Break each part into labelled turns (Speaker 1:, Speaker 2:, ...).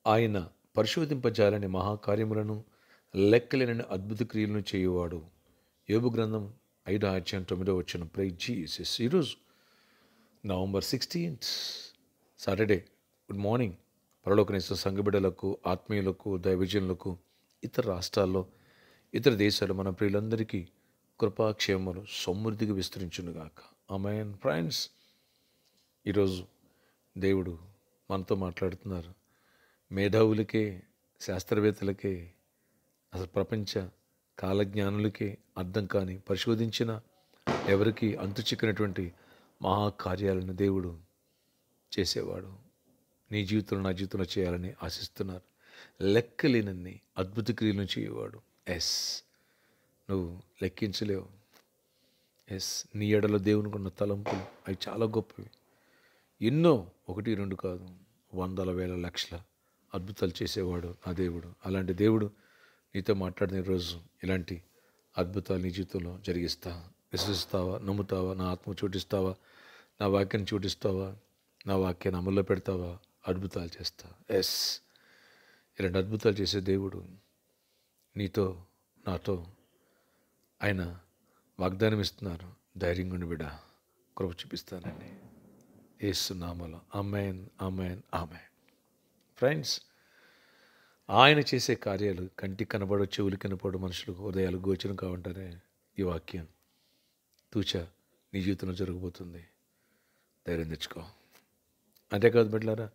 Speaker 1: ఆయన పరిశోధింపజాలని మహాకార్యములను లెక్కలేనని అద్భుత క్రియలను చేయువాడు. యోబు గ్రంథం 5:9 ప్రైజ్ జీసస్. ఈరోజు నవంబర్ 16 సాటర్డే. Good morning. పరలోకనేశ్వర సంఘ బిడ్డలకు, ఆత్మీయులకు, దైవజనులకు, ఇతర రాష్ట్రాల్లో, ఇతర దేశాలు మన ప్రియులందరికీ కృపాక్షేమములు సమృద్ధిగా విస్తరించునుగాక. ఆమేన్. ఫ్రెండ్స్, ఈరోజు దేవుడు మనతో మాట్లాడుతున్నారు. మేధావులకే, శాస్త్రవేత్తలకే, అసలు ప్రపంచ కాలజ్ఞానులకే అర్థం కాని, పరిశోధించిన ఎవరికి అంతు చిక్కినటువంటి మహాకార్యాలను దేవుడు చేసేవాడు. నీ జీవితంలో, నా జీవితంలో చేయాలని ఆశిస్తున్నారు. లెక్కలేనన్ని అద్భుత క్రియలను చేయవాడు. నువ్వు లెక్కించలేవు. నీ ఎడలో దేవునికి ఉన్న తలంపులు అవి చాలా గొప్పవి. ఎన్నో, 1, 2 కాదు, వందల వేల లక్షల అద్భుతాలు చేసేవాడు నా దేవుడు. అలాంటి దేవుడు నీతో మాట్లాడిన రోజు ఇలాంటి అద్భుతాలు నీ జీవితంలో జరిగిస్తా. విశ్వసిస్తావా? నమ్ముతావా? నా ఆత్మ చోటిస్తావా? నా వాక్యాన్ని చోటిస్తావా? నా వాక్యాన్ని అమల్లో పెడతావా? అద్భుతాలు చేస్తా. ఇలాంటి అద్భుతాలు చేసే దేవుడు నీతో, నాతో ఆయన వాగ్దానం ఇస్తున్నారు. ధైర్యంగా ఉండి బిడ్డ, కృప చూపిస్తానండి యేసు నామములో. ఆమేన్, ఆమేన్, ఆమేన్. ఫ్రెండ్స్, ఆయన చేసే కార్యాలు కంటికి కనబడో, చెవులు కనపడో, మనుషులకు హృదయాలు గోచరం కావంటారే ఈ వాక్యం. తూచా నీ జీవితంలో జరగబోతుంది. ధైర్యం తెచ్చుకో. అంతేకాదు బిడ్డలారా,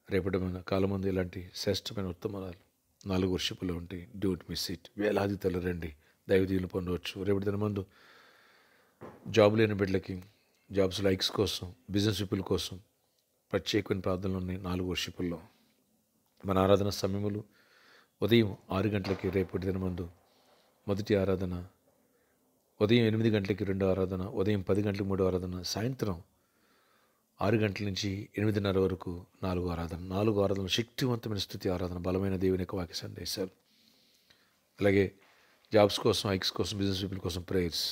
Speaker 1: రేపటి కాలం ముందు ఇలాంటి శ్రేష్టమైన ఉత్తమాలు 4 వర్షిపులు ఉంటాయి. Don't miss it. వేలాది తల్లి రండి, దైవదీవులు పొందవచ్చు. రేపటి దిన ముందు జాబ్ లేని బిడ్డలకి జాబ్స్ లైక్స్ కోసం, బిజినెస్ పీపుల్ కోసం ప్రత్యేకమైన ప్రార్థనలు ఉన్నాయి 4 వర్షిపుల్లో. మన ఆరాధన సమయములు ఉదయం 6 గంటలకి రేపటి దిన ముందు మొదటి ఆరాధన, ఉదయం 8 గంటలకి 2వ ఆరాధన, ఉదయం 10 గంటలకు 3వ ఆరాధన, సాయంత్రం 6 గంటల నుంచి 8:30 వరకు 4వ ఆరాధన. 4 ఆరాధన శక్తివంతమైన స్థుతి ఆరాధన, బలమైన దేవుని యొక్క వాక్య సందేశాలు. అలాగే జాబ్స్ కోసం, హైక్స్ కోసం, బిజినెస్ పీపుల్ కోసం ప్రేయర్స్.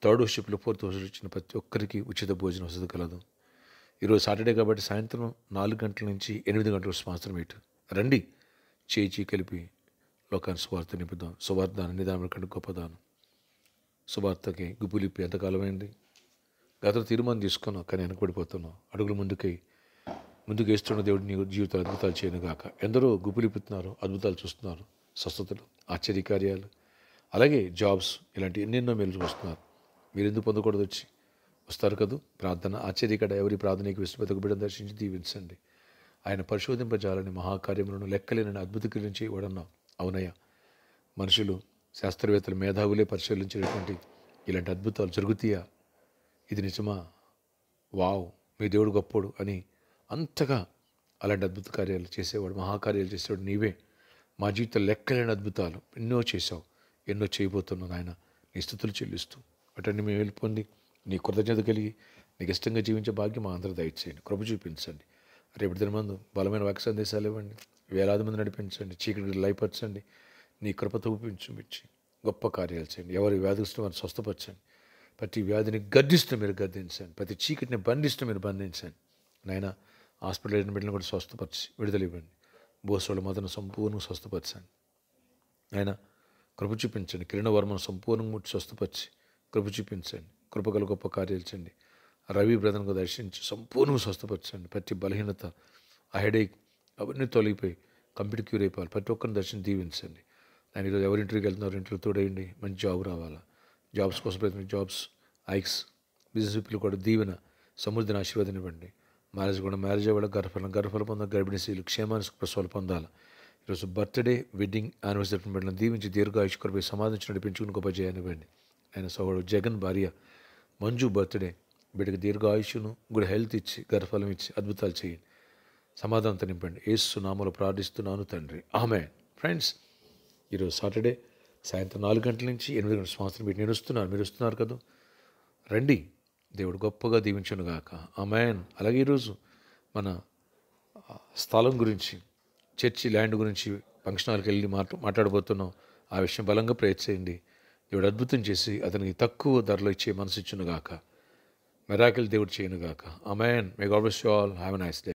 Speaker 1: 3rd వర్షిప్లో 4th వర్షిప్ ఇచ్చిన ప్రతి ఒక్కరికి ఉచిత భోజనం వసతి కలదు. ఈరోజు సాటర్డే కాబట్టి సాయంత్రం 4 గంటల నుంచి 8 గంటల స్పాన్సర్ మీట్. రండి, చేయి కలిపి లోకాన్ని సువార్త నింపుదాం. సువార్దాన్ని నిదానం కంటే గొప్పదానం. సువార్తకి గుబులిప్పి ఎంతకాలమైంది. గత తీర్మానం తీసుకున్నావు, కానీ వెనకబడిపోతున్నావు. అడుగులు ముందుకు వేస్తున్న దేవుడు నీ జీవితాలు అద్భుతాలు చేయను గాక. ఎందరో గుబులిపుతున్నారు, అద్భుతాలు చూస్తున్నారు, స్వస్థతలు, ఆశ్చర్యకార్యాలు, అలాగే జాబ్స్, ఇలాంటి ఎన్నెన్నో మేలు చూస్తున్నారు. మీరు ఎందుకు పొందకూడదు? వచ్చి వస్తారు కదా. ప్రార్థన ఆశ్చర్యకడ ఎవరి ప్రార్థనకి విశ్వపతకు బిడ్డను దర్శించి దీవించండి. ఆయన పరిశోధింపజాలని మహాకార్యములను లెక్కలేనని అద్భుత క్రియలను చేయవాడన్నావు. అవునయ్యా, మనుషులు, శాస్త్రవేత్తలు, మేధావులే పరిశీలించినటువంటి ఇలాంటి అద్భుతాలు జరుగుతాయా? ఇది నిజమా? వావ్, మీ దేవుడు గొప్పోడు అని అంతగా అలాంటి అద్భుత కార్యాలు చేసేవాడు, మహాకార్యాలు చేసేవాడు నీవే. మా జీవితంలో లెక్కలేని అద్భుతాలు ఎన్నో చేసావు, ఎన్నో చేయబోతున్నావు నాయన. నీ స్తుతులు చెల్లిస్తూ వాటిని మేము వెళ్ళిపోండి. నీ కృతజ్ఞత కలిగి నీకు ఇష్టంగా జీవించే భాగ్యం మా అందరూ దయచేయండి, కృప చూపించండి. రేపటి దినమందు బలమైన వాక్య సందేశాలు ఇవ్వండి, వేలాది మంది నడిపించండి, చీకటి లయపరచండి. నీ కృపతో చూపించి గొప్ప కార్యాలు చేయండి. ఎవరి వ్యాధిస్తూ వారిని స్వస్థపరచండి. ప్రతి వ్యాధిని గద్దిస్తూ మీరు గద్దించండి, ప్రతి చీకటిని బంధిస్తూ మీరు బంధించండి నాయన. హాస్పిటల్ అయిన బిడ్డలను కూడా స్వస్థపరిచి విడుదల ఇవ్వండి. బోసోళ్ళ మొదలను సంపూర్ణంగా స్వస్థపరచండి ఆయన. కృప చూపించండి. కిరణ వర్మను సంపూర్ణంగా ముట్టి స్వస్థపరిచి కృప చూపించండి. కృపగల గొప్ప కార్యాలు చేయండి. రవి బ్రదర్ను దర్శించి సంపూర్ణంగా స్వస్థపరచండి. ప్రతి బలహీనత, ఆ హెడేక్ అవన్నీ తొలగిపోయి కంప్లీట్ క్యూర్ అయిపోవాలి. ప్రతి ఒక్కరిని దర్శనం దీవించండి. నేను ఈరోజు ఎవరి ఇంటర్వ్యూకి వెళ్తున్నారు, ఇంటర్వ్యూ తోడేయండి. మంచి జాబ్ రావాలా. జాబ్స్ కోసం ప్రయత్నం, జాబ్స్, ఐక్స్, బిజినెస్ పీపుల్ కూడా దీవెన, సమృద్ధిని, ఆశీర్వాదం ఇవ్వండి. మ్యారేజ్ కూడా మ్యారేజ్ అవ్వాలి. గర్భఫలం పొందాలి. గర్భిణీ స్త్రీలు క్షేమాన్ని, ప్రసవాలు పొందాలి. ఈరోజు బర్త్డే, వెడ్డింగ్, యానివర్సరీ బిడ్డలను దీవించి దీర్ఘాయుష్ కొరపై సమాధించి నడిపించుకుని గొప్ప జయాన్నివ్వండి. ఆయన సోదరుడు జగన్ భార్య మంజు బర్త్డే, బిడ్డకి దీర్ఘాయుష్ను, గుడ్ హెల్త్ ఇచ్చి, గర్భఫలం ఇచ్చి అద్భుతాలు చేయండి. సమాధానంతో నింపండి. యేసు నామములో ప్రార్థిస్తున్నాను తండ్రి, ఆమేన్. ఫ్రెండ్స్, ఈరోజు సాటర్డే సాయంత్రం 4 గంటల నుంచి 8 గంటల సంవత్సరం మీరు మీరు వస్తున్నారు కదా. రండి, దేవుడు గొప్పగా దీవించును గాక. ఆమేన్. అలాగే ఈరోజు మన స్థలం గురించి, చర్చి ల్యాండ్ గురించి ఫంక్షన్ హాల్కి వెళ్ళి మాట్లాడబోతున్నాం. ఆ విషయం బలంగా ప్రయత్నించండి. దేవుడు అద్భుతం చేసి అతనికి తక్కువ ధరలో ఇచ్చే మనసు ఇచ్చును గాక. మెరాకిల్ దేవుడు చేయను గాక. Amen. May God bless you all. Have a nice day.